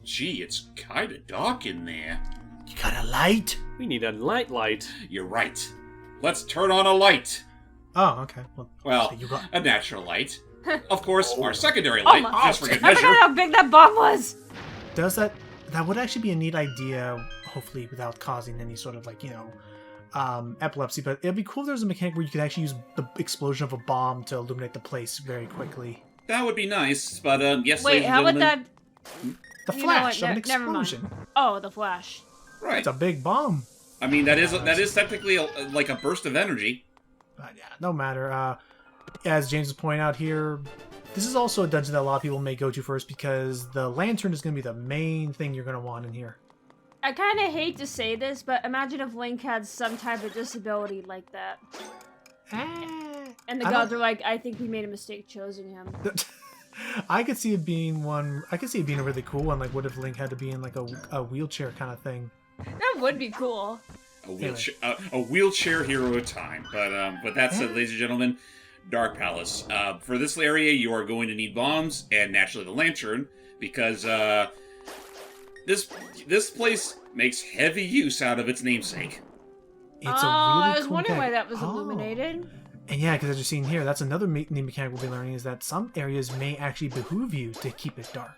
Gee, it's kind of dark in there. You got a light? We need a light. You're right. Let's turn on a light. Oh, okay. Well, so you got... a natural light. Of course, our secondary Oh light, my just for good I measure. forgot how big that bomb was! Does that would actually be a neat idea, hopefully without causing any sort of epilepsy, but it'd be cool if there was a mechanic where you could actually use the explosion of a bomb to illuminate the place very quickly. That would be nice, but yes, Wait, ladies and how would gentlemen. The You know what, flash of an never mind. explosion. Oh, the flash. Right. It's a big bomb. I mean, that is technically like a burst of energy. But yeah, no matter. As James is pointing out here, this is also a dungeon that a lot of people may go to first because the lantern is going to be the main thing you're going to want in here. I kind of hate to say this, but imagine if Link had some type of disability like that. And the gods are like, I think we made a mistake choosing him. I could see it being one. I could see it being a really cool one. Like, what if Link had to be in like a wheelchair kind of thing? That would be cool. A wheelchair hero at a time. But that said, ladies and gentlemen, Dark Palace. For this area, you are going to need bombs and naturally the lantern because this place makes heavy use out of its namesake. It's a really I was cool wondering why mechanic. that was illuminated. And yeah, because as you're seeing here, that's another neat mechanic we'll be learning is that some areas may actually behoove you to keep it dark.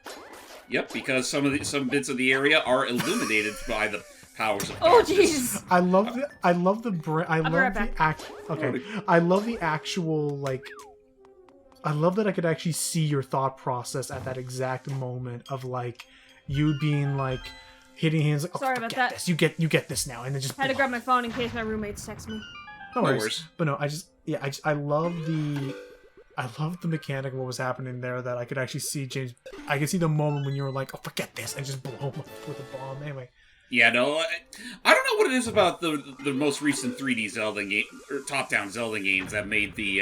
Yep, because some bits of the area are illuminated by the powers of Oh, darkness. jeez. I love the actual I love that I could actually see your thought process at that exact moment of like you being like hitting hands like, Sorry about that. this. You get this now, and then just I had to grab my phone in case my roommates text me. no No worries. worries. But no, I love the mechanic of what was happening there. That I could actually see James. I could see the moment when you were like, "Oh, forget this," and just blow him up with a bomb. Anyway, Yeah, no, I don't know what it is about the most recent 3D Zelda game or top-down Zelda games that made the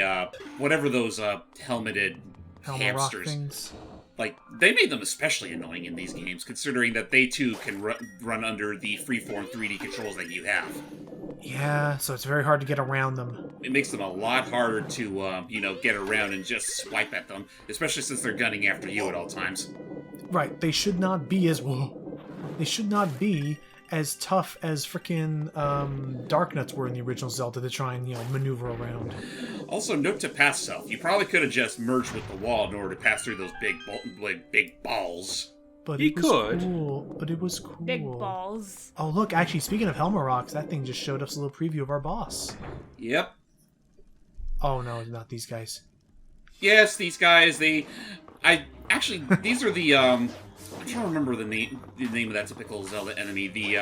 whatever those helmeted Helmet Rock hamsters. things. Like, they made them especially annoying in these games, considering that they too can run under the freeform 3D controls that you have. Yeah, so it's very hard to get around them. It makes them a lot harder to, get around and just swipe at them, especially since they're gunning after you at all times. Right, they should not be as They should not be as tough as frickin' Darknuts were in the original Zelda to try and maneuver around. Also, note to past self, you probably could have just merged with the wall in order to pass through those big balls. But He it was could. cool. But it was cool. Big balls. Oh look, actually, speaking of Helmer Rocks, that thing just showed us a little preview of our boss. Yep. Oh no, not these guys. Yes, these guys, these are the, I'm trying to remember the name of that typical Zelda enemy, the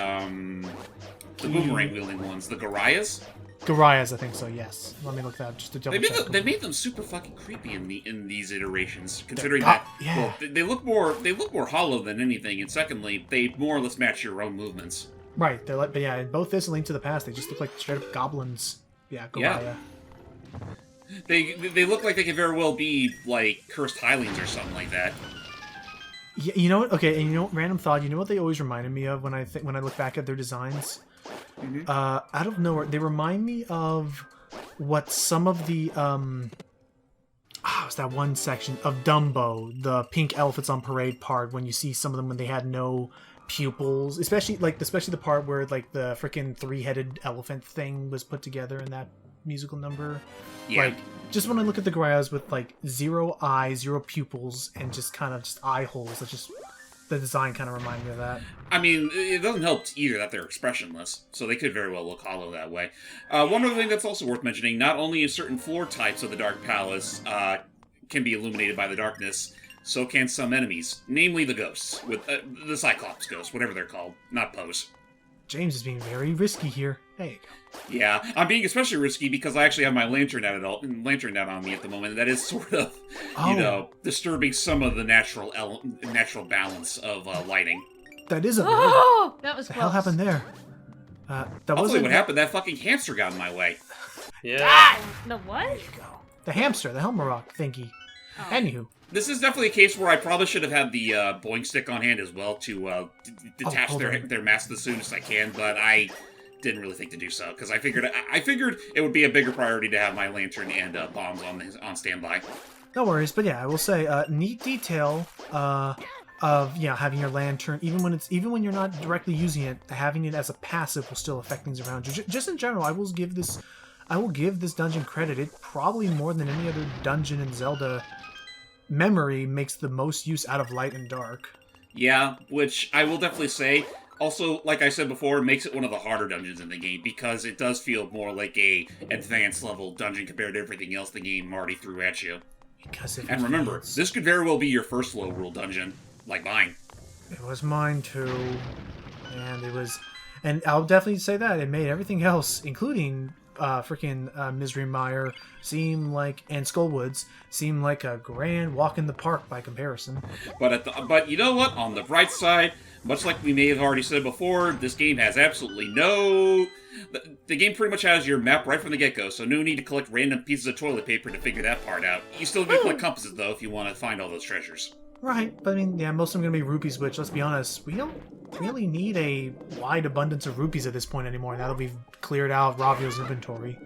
boomerang-wielding ones, the Garayas. Gorias, I think so, yes. Let me look that up just to double check. They made them super fucking creepy in these iterations, considering yeah. well, they look more hollow than anything, and secondly, they more or less match your own movements. Right, they're like, but yeah, in both this and Link to the Past, they just look like straight up goblins. Yeah, Goria. Yeah. They look like they could very well be like cursed Hylings or something like that. Yeah, you know what? Okay, and random thought. You know what they always reminded me of when I look back at their designs? Mm-hmm. Out of nowhere, they remind me of what some of the it's that one section of Dumbo, the pink elephants on parade part. When you see some of them when they had no pupils, especially the part where like the freaking 3-headed elephant thing was put together in that musical number. Yeah. Like, just when I look at the Grayas with like 0 eyes, 0 pupils, and just kind of just eye holes, that's just the design kind of reminded me of that. I mean, it doesn't help either that they're expressionless, so they could very well look hollow that way. One other thing that's also worth mentioning, not only is certain floor types of the Dark Palace can be illuminated by the darkness, so can some enemies, namely the ghosts, with the Cyclops ghosts, whatever they're called, not Pose. James is being very risky here. There you go. Yeah, I'm being especially risky because I actually have my lantern down on me at the moment. That is sort of, disturbing some of the natural balance of lighting. That is a Oh, that was the close. hell happened there? That I'll tell wasn't you what happened. That fucking hamster got in my way. Yeah. The what? the hamster, the Helmer Rock thingy. Oh. Anywho, This is definitely a case where I probably should have had the boing stick on hand as well to detach hold on. their mask as soon as I can, but I didn't really think to do so because I figured it would be a bigger priority to have my lantern and bombs on standby. no worries. But yeah, I will say, neat detail. of having your lantern, even when you're not directly using it, having it as a passive will still affect things around you. Just in general, I will give this dungeon credit. It probably more than any other dungeon in Zelda memory makes the most use out of light and dark. Yeah, which I will definitely say. Also, like I said before, it makes it one of the harder dungeons in the game because it does feel more like a advanced level dungeon compared to everything else the game already threw at you. And remember, this could very well be your first low rule dungeon, like mine. It was mine too, and I'll definitely say that it made everything else, including freaking Misery Mire, and Skullwoods seem like a grand walk in the park by comparison. But you know what? On the bright side, much like we may have already said before, this game has absolutely no... The game pretty much has your map right from the get-go, so no need to collect random pieces of toilet paper to figure that part out. You still need to collect compasses, though, if you want to find all those treasures. Right, but I mean, most of them are going to be rupees, which, let's be honest, we don't really need a wide abundance of rupees at this point anymore, now that we've cleared out Ravio's inventory.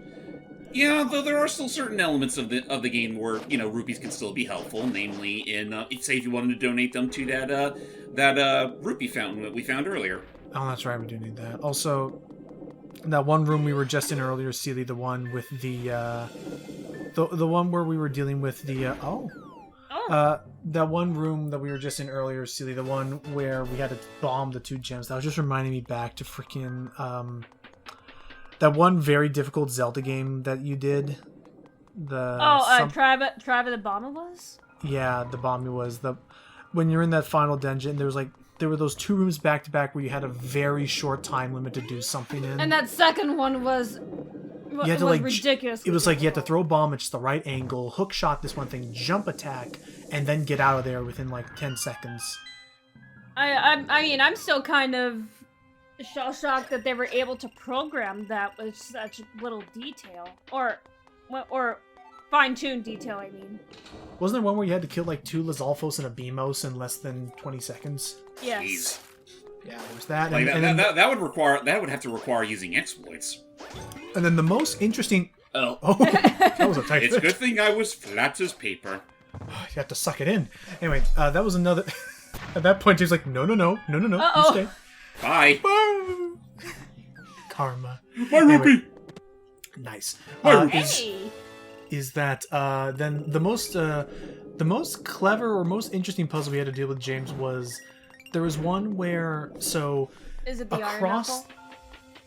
Yeah, though there are still certain elements of the game where, rupees can still be helpful, namely in, say if you wanted to donate them to that rupee fountain that we found earlier. Oh, that's right, we do need that. Also, that one room we were just in earlier, Sealy, the one with the one where we were dealing with the, that one room that we were just in earlier, Sealy, the one where we had to bomb the 2 gems, that was just reminding me back to freaking, that one very difficult Zelda game that you did. Tribe of the Bomba was? Yeah, the Bomba was. When you're in that final dungeon, there were those 2 rooms back to back where you had a very short time limit to do something in. And that second one was ridiculous. It was like you had to throw a bomb at just the right angle, hook shot this one thing, jump attack, and then get out of there within like 10 seconds. I mean, I'm still kind of shell-shocked that they were able to program that with such little detail. Or fine-tuned detail, I mean. Wasn't there one where you had to kill like 2 Lizalfos and a Beamos in less than 20 seconds? Yes. Jeez. Yeah, there was that. Like, that would have to require using exploits. And then the most interesting... Oh. That was a tight It's a fit. good thing I was flat as paper. You have to suck it in. Anyway, that was another... At that point, James like, no, you stay. Bye. Karma. My rupee! Nice. My rupee. Hey! Is that then the most clever or most interesting puzzle we had to deal with, James, was there was one where Is it the Iron Knuckle?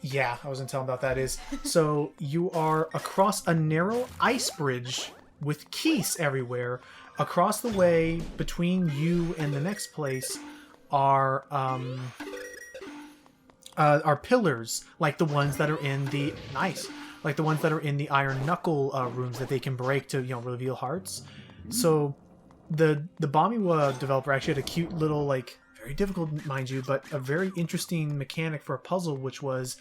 Yeah, I was gonna tell him about that. So you are across a narrow ice bridge with keys everywhere. Across the way between you and the next place are pillars like the ones that are in the Iron Knuckle rooms that they can break to reveal hearts. So the Bamiwa developer actually had a cute little, like, very difficult, mind you, but a very interesting mechanic for a puzzle, which was,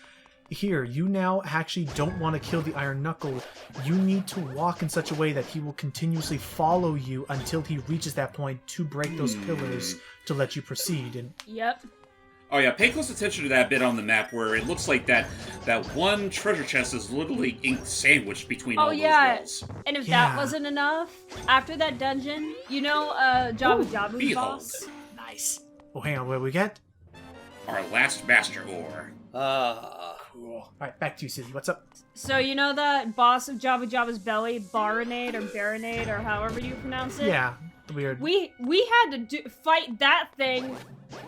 here, you now actually don't want to kill the Iron Knuckle. You need to walk in such a way that he will continuously follow you until he reaches that point to break those pillars to let you proceed. And Yep. Oh yeah, pay close attention to that bit on the map where it looks like that one treasure chest is literally sandwiched between all those walls. And if that wasn't enough, after that dungeon, Jabu Jabu's boss. Nice. Oh, hang on, what we get? Our last master ore. Cool. Alright, back to you, Susie. What's up? So you know the boss of Jabu Jabu's belly, Baronade or Baronade or however you pronounce it? Yeah, weird. We had to fight that thing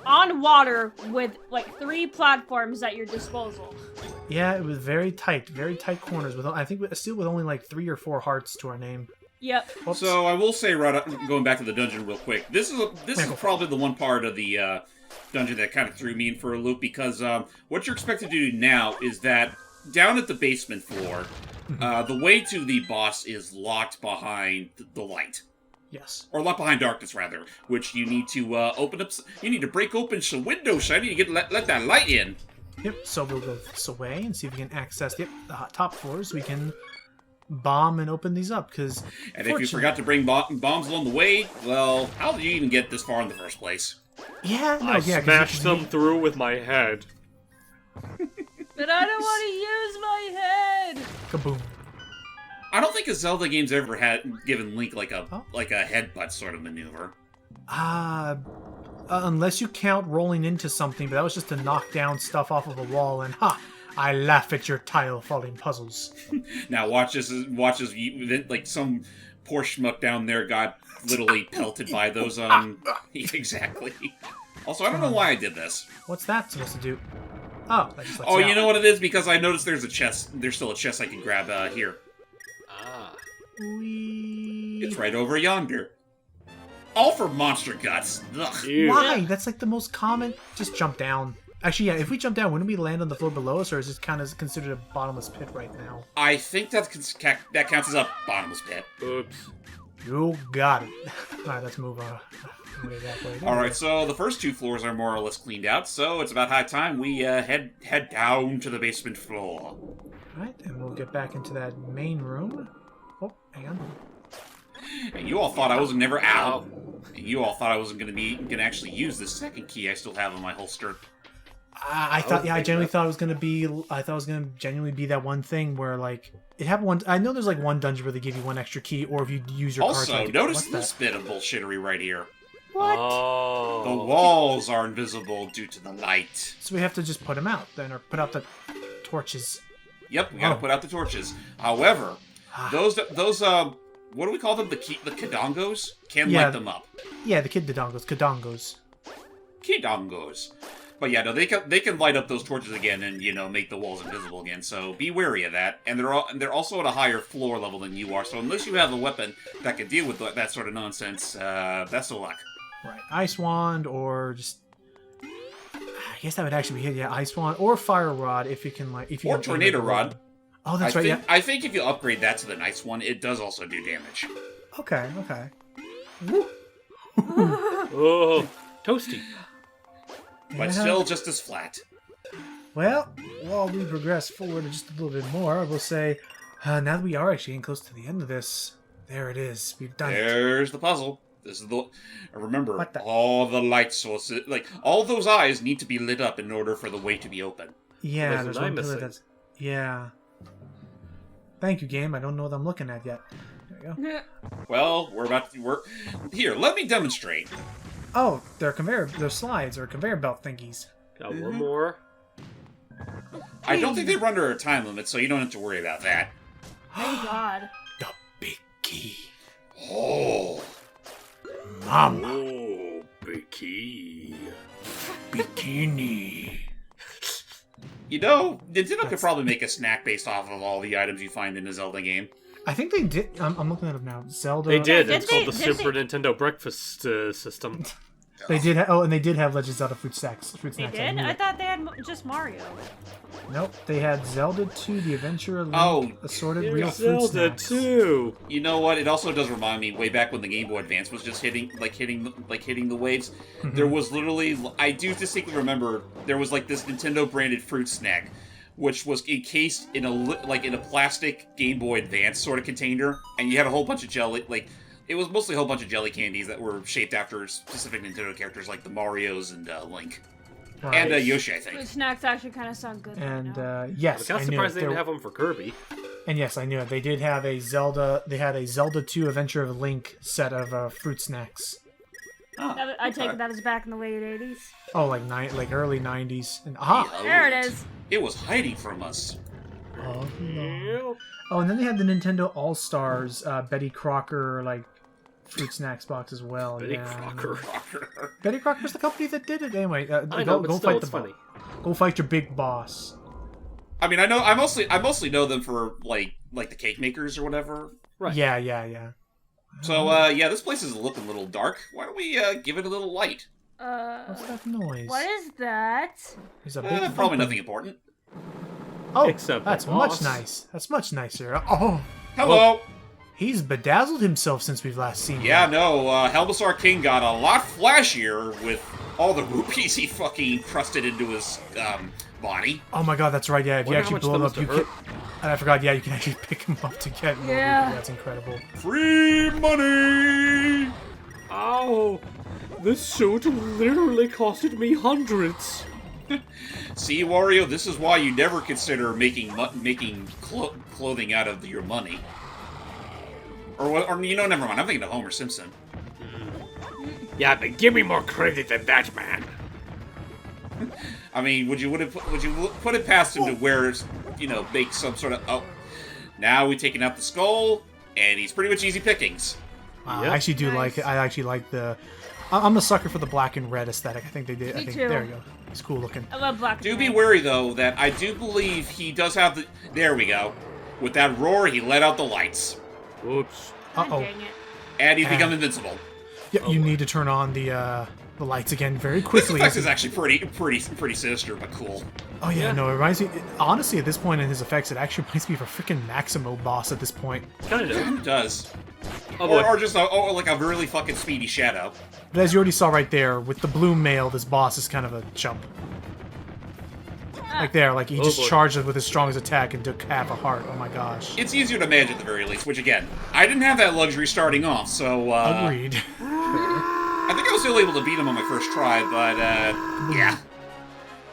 on water with like 3 platforms at your disposal. Yeah, it was very tight corners. I think still with only like 3 or 4 hearts to our name. Yep. Oops. So I will say, going back to the dungeon real quick, this is probably the one part of the dungeon that kind of threw me in for a loop, because what you're expected to do now is that down at the basement floor, the way to the boss is locked behind the light. Yes. Or locked behind darkness, rather, which you need to open up. You need to break open some windows, so I need to let that light in. Yep. So we'll go this way and see if we can access the top floors. We can bomb and open these up, because... And if you forgot to bring bombs along the way, well, how did you even get this far in the first place? Yeah, I smashed them through with my head. But I don't want to use my head! Kaboom. I don't think a Zelda game's ever had given Link like a headbutt sort of maneuver. unless you count rolling into something, but that was just to knock down stuff off of a wall, and I laugh at your tile-falling puzzles. Now watch as like some poor schmuck down there got literally pelted by those exactly. Also, I don't know why I did this. What's that supposed to do? Oh, that just lets Oh, you you out. know what it is? Because I noticed there's a chest. There's still a chest I can grab here. Whee. It's right over yonder. All for monster guts. Ugh. Ew. Why? That's like the most common. Just jump down. Actually, yeah, if we jump down, wouldn't we land on the floor below us, or is this kind of considered a bottomless pit right now? I think that counts as a bottomless pit. Oops. You got it. Alright, let's move way that way. Alright, so the first 2 floors are more or less cleaned out, so it's about high time we head down to the basement floor. Alright, and we'll get back into that main room. Oh, hang on. And you all thought I was never out. And you all thought I wasn't gonna actually use this second key I still have in my holster. I genuinely thought it was gonna genuinely be that one thing where like it happened one. I know there's like one dungeon where they give you one extra key, or if you use your Also, card. notice this bit of bullshittery right here. What? Oh. The walls are invisible due to the light. So we have to just put them out then, or put out the torches. Yep, we gotta put out the torches. However, those what do we call them? The Kidongos can light them up. Yeah, the Kidongos. Kidongos. But yeah, no, they can light up those torches again and make the walls invisible again. So be wary of that. And they're also at a higher floor level than you are. So unless you have a weapon that can deal with that sort of nonsense, best of luck. Right, Ice Wand, or just I guess that would actually be it. Yeah, Ice Wand or Fire Rod if you can Or Tornado Rod. Oh, that's right. I think if you upgrade that to the nice one, it does also do damage. Okay. Oh, toasty. But still just as flat. Well, while we progress forward just a little bit more, I will say, now that we are actually getting close to the end of this, there it is. We've done it. There's the puzzle. This is remember, What the- all the light sources, like all those eyes need to be lit up in order for the way to be open. Yeah, There's there's an eye one pillar missing. that's... Yeah. Thank you, game. I don't know what I'm looking at yet. There we go. Well, we're here. Let me demonstrate. Oh, they're slides or conveyor belt thingies. Got one more. I don't think they run under a time limit, so you don't have to worry about that. Thank God. The big key. Oh, Mama. Oh, Bicky. Bikini. Nintendo could probably make a snack based off of all the items you find in a Zelda game. I think they did. I'm looking at them now. Zelda. They did. Did It's called the they- Super Nintendo Breakfast System. They did. And they did have Legend of Zelda fruit snacks. They I did? knew I it. thought they had just Mario. Nope. They had Zelda 2: The Adventure of Link, Oh, assorted real fruit Zelda snacks. too. You know what? It also does remind me way back when the Game Boy Advance was just hitting the waves. There was literally, I do distinctly remember, there was like this Nintendo branded fruit snack, which was encased in a plastic Game Boy Advance sort of container, and you had a whole bunch of jelly, it was mostly a whole bunch of jelly candies that were shaped after specific Nintendo characters like the Marios and Link. Right. And Yoshi, I Fruit think. snacks actually kind of sound good. And right now. yes, I'm I kind of knew it. surprised they didn't There- have them for Kirby. And yes, I knew it. They did have a Zelda. They had a Zelda 2: Adventure of Link set of fruit snacks. I take it that is back in the late 80s. Oh, like early 90s. And aha! There it is. It was hiding from us. Oh, no. Yeah. Oh, and then they had the Nintendo All Stars Betty Crocker fruit snacks box as well. Betty yeah. Crocker. Betty Crocker's the company that did it. Anyway, I know, but still, fight it's funny. Go fight your big boss. I mean, I mostly know them for like the cake makers or whatever. Right. Yeah. So this place is looking a little dark. Why don't we give it a little light? What's that noise? What is that? There's a big Probably nothing important. Oh, Except the that's boss. much nice. That's much nicer. Oh, Hello. he's bedazzled himself since we've last seen him. Yeah, no, Helmasaur King got a lot flashier with all the rupees he fucking crusted into his body. Oh my god, that's right. Yeah, if you Wonder actually how blow him much up, that you must can. have And I forgot. Yeah, you can actually pick him up to get more. Yeah. That's incredible. Free money! Ow! This suit literally costed me hundreds. See, Wario, this is why you never consider making clothing out of your money. Or never mind. I'm thinking of Homer Simpson. Yeah, but give me more credit than that, man. I mean, would you put it past him to wear, make some sort of now we've taken out the skull, and he's pretty much easy pickings. Wow, Yep. I actually do like it. I actually like the. I'm a sucker for the black and red aesthetic. I think they did. Me I think too. there you go. It's cool looking. I love black. Do and be red. wary though that I do believe he does have the. There we go. With that roar, he let out the lights, Oops. God Uh-oh. dang it. and he's become invincible. Yeah, you need to turn on the lights again very This quickly. effect is actually pretty sinister, but cool. Oh yeah, Yeah. no, it reminds me. Honestly, at this point in his effects, it actually reminds me of a freaking Maximo boss at this point. Kind of. It does. Oh boy. Or just like a really fucking speedy shadow. But as you already saw right there, with the blue mail, this boss is kind of a chump. Like there, like he Oh, just boy. charged with his strongest attack and took half a heart. Oh my gosh. It's easier to manage at the very least, which again, I didn't have that luxury starting off, so Agreed. I think I was still able to beat him on my first try, but yeah.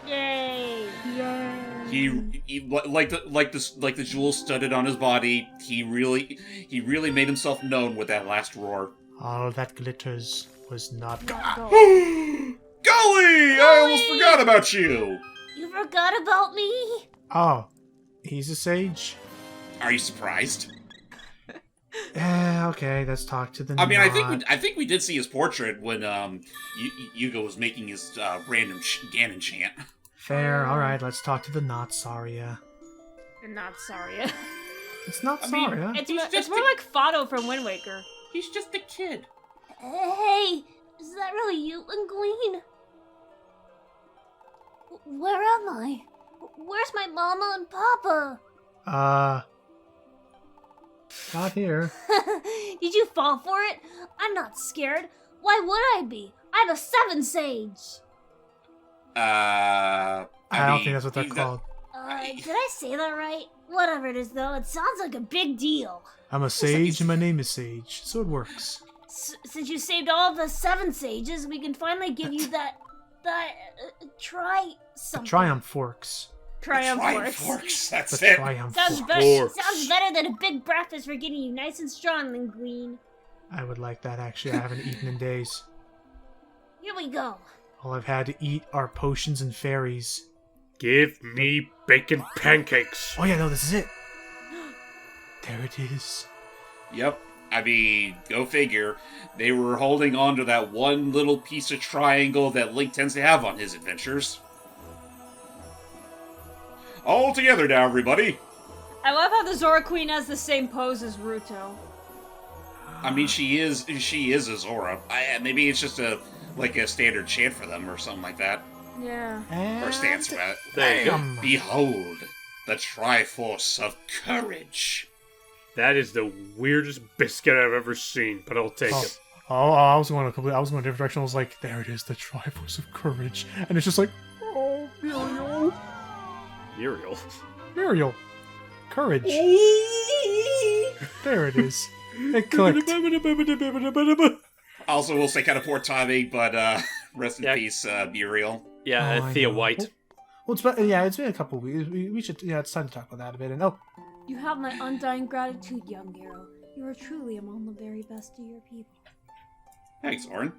Yay! Yay! He like the jewels studded on his body. He really made himself known with that last roar. All that glitters was not. Not gold. Golly! I almost forgot about you. You forgot about me? Oh, he's a sage. Are you surprised? Okay, let's talk to the. I mean, Nod. I think we did see his portrait when Yugo was making his random Ganon chant. Fair. All right, let's talk to the not Saria. You're not sorry. It's not I mean, Saria. It's more like Fado from Wind Waker. He's just a kid. Hey, is that really you, Linguine? Where am I? Where's my mama and papa? Not here. Did you fall for it? I'm not scared. Why would I be? I'm a 7 sage. I don't think that's what they're he's called. Did I say that right? Whatever it is, though, it sounds like a big deal. I'm a sage and my name is Sage, so it works. Since you saved all the 7 sages, we can finally give you that try The something. Triumph Forks. Triumph Triumph Force. Forks. That's The it. Triumph Sounds Forks. better. Forks. Sounds better than a big breakfast for getting you nice and strong, Linguine. I would like that, actually. I haven't eaten in days. Here we go. All I've had to eat are potions and fairies. Give me bacon pancakes. Oh yeah, no, this is it. There it is. Yep. I mean, go figure. They were holding on to that one little piece of triangle that Link tends to have on his adventures. All together now, everybody. I love how the Zora Queen has the same pose as Ruto. I mean, she is a Zora. Maybe it's just a standard chant for them or something like that, Yeah. or a stance for that. There you go. Bam. Behold, the Triforce of Courage. That is the weirdest biscuit I've ever seen, but I'll take it. I was going a different direction. I was like, there it is, the Triforce of Courage. And it's just like, oh, Muriel. Muriel. Muriel. Courage. There it is. It clicked. Also, we'll say kind of poor timing, but rest in Yeah. peace, Muriel. Yeah, Oh, I Thea know. White. Well, it's been a couple weeks. We should, it's time to talk about that a bit. And You have my undying gratitude, young hero. You are truly among the very best of your people. Thanks, Orin.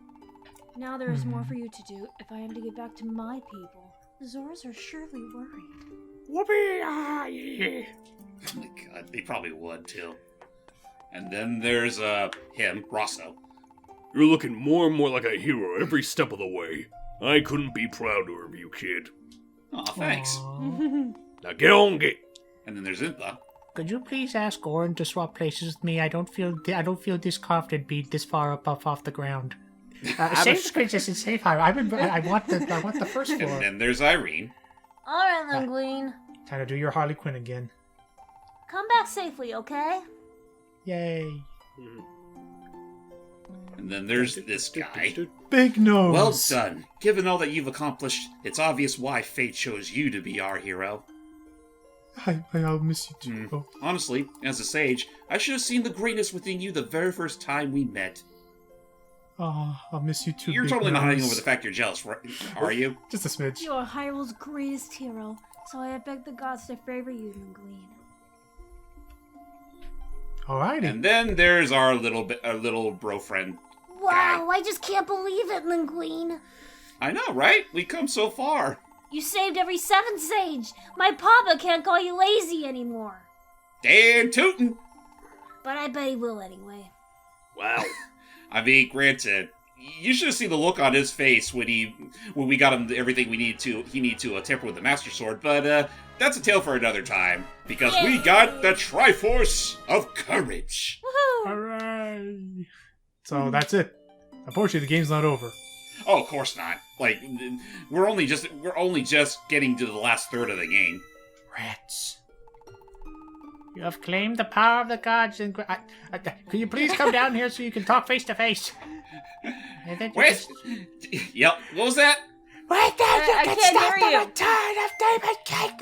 Now there is more for you to do if I am to get back to my people. The Zoras are surely worried. Whoopee! Ah, yeah. Oh my god, they probably would too. And then there's him, Rosso. You're looking more and more like a hero every step of the way. I couldn't be prouder of you, kid. Aw, thanks. Aw. Now get on, get. And then there's Impa. Could you please ask Orin to swap places with me? I don't feel discomforted being this far up off the ground. Save Princess and save her. I want the first And floor. then there's Irene. Alright, Linguine. Time to do your Harley Quinn again. Come back safely, okay? Yay. And then there's this guy. Big nose. Well done. Given all that you've accomplished, it's obvious why fate chose you to be our hero. I'll miss you too. Oh. Honestly, as a sage, I should have seen the greatness within you the very first time we met. Oh, I'll miss you too. You're Big totally not hiding Nose. over the fact you're jealous, right? Are you? Just a smidge. You are Hyrule's greatest hero, so I beg the gods to favor you, Linguine. Alrighty. And then there's our little bro friend. Wow, I just can't believe it, Linguine. I know, right? We've come so far. You saved every 7th sage. My papa can't call you lazy anymore. Dan tootin'. But I bet he will anyway. Wow. I mean, granted, you should have seen the look on his face when we got him everything he needed to tamper with the Master Sword, but that's a tale for another time, because we got the Triforce of Courage. Woohoo! Hooray! So that's it. Unfortunately, the game's not over. Oh, of course not. Like, we're only just getting to the last third of the game. Rats. You have claimed the power of the gods and... could you please come down here so you can talk face to face? Wait! Yep, what was that? Right there, you I can can't stop hear the you. return of David King!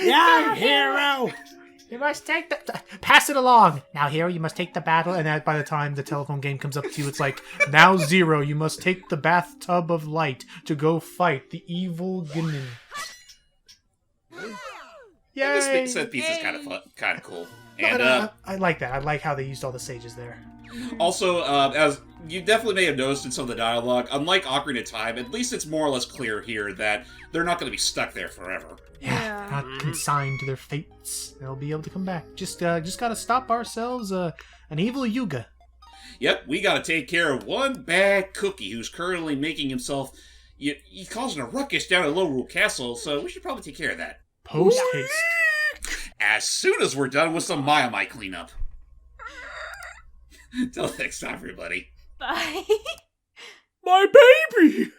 Young hero! You must take the... Pass it along! Now, Hero, you must take the battle, and by the time the telephone game comes up to you, it's like, now, Zero, you must take the bathtub of light to go fight the evil Ginin. This Yay! set piece is kind of fun, kind of cool. But, And I like that. I like how they used all the sages there. also, as you definitely may have noticed in some of the dialogue, unlike Ocarina of Time, at least it's more or less clear here that they're not going to be stuck there forever. Yeah, they're not consigned to their fates. They'll be able to come back. Just gotta stop ourselves an evil Yuga. Yep, we got to take care of one bad cookie who's currently making himself... He's causing a ruckus down at Lorule Castle, so we should probably take care of that. Post haste. As soon as we're done with some Maiamai cleanup. Till next time, everybody. Bye. My baby!